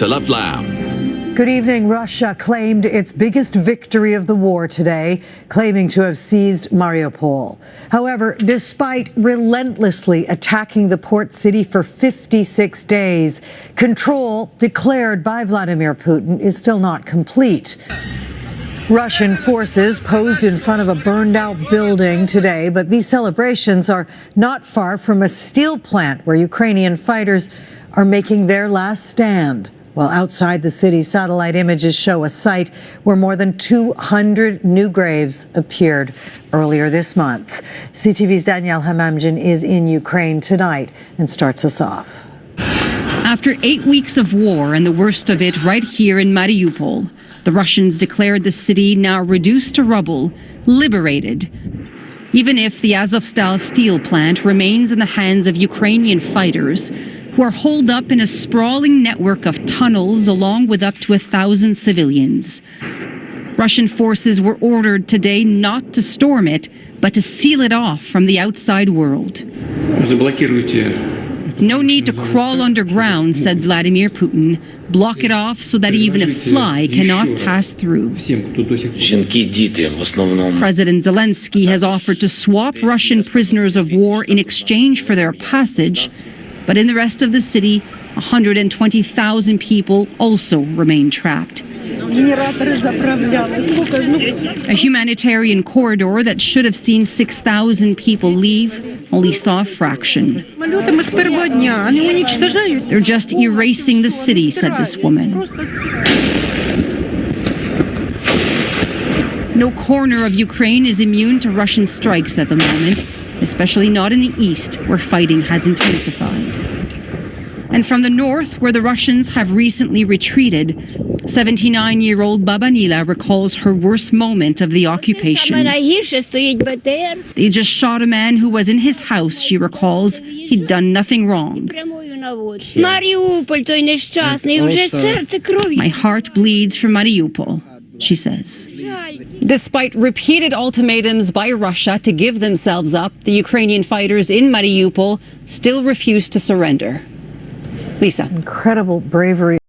Lisa Laflamme. Good evening. Russia claimed its biggest victory of the war today, claiming to have seized Mariupol. However, despite relentlessly attacking the port city for 56 days, control declared by Vladimir Putin is still not complete. Russian forces posed in front of a burned-out building today, but these celebrations are not far from a steel plant where Ukrainian fighters are making their last stand. While outside the city, satellite images show a site where more than 200 new graves appeared earlier this month. CTV's Danielle Hamamdjian is in Ukraine tonight and starts us off. After 8 weeks of war and the worst of it right here in Mariupol, the Russians declared the city now reduced to rubble, liberated. Even if the Azovstal steel plant remains in the hands of Ukrainian fighters, who are holed up in a sprawling network of tunnels along with up to 1,000 civilians. Russian forces were ordered today not to storm it, but to seal it off from the outside world. No need to crawl underground, said Vladimir Putin. Block it off so that even a fly cannot pass through. President Zelensky has offered to swap Russian prisoners of war in exchange for their passage. But in the rest of the city, 120,000 people also remain trapped. A humanitarian corridor that should have seen 6,000 people leave only saw a fraction. They're just erasing the city, said this woman. No corner of Ukraine is immune to Russian strikes at the moment, especially not in the east, where fighting has intensified. And from the north, where the Russians have recently retreated, 79-year-old Babanila recalls her worst moment of the occupation. They just shot a man who was in his house, she recalls. He'd done nothing wrong. My heart bleeds for Mariupol, she says. Despite repeated ultimatums by Russia to give themselves up, the Ukrainian fighters in Mariupol still refuse to surrender. Lisa. Incredible bravery.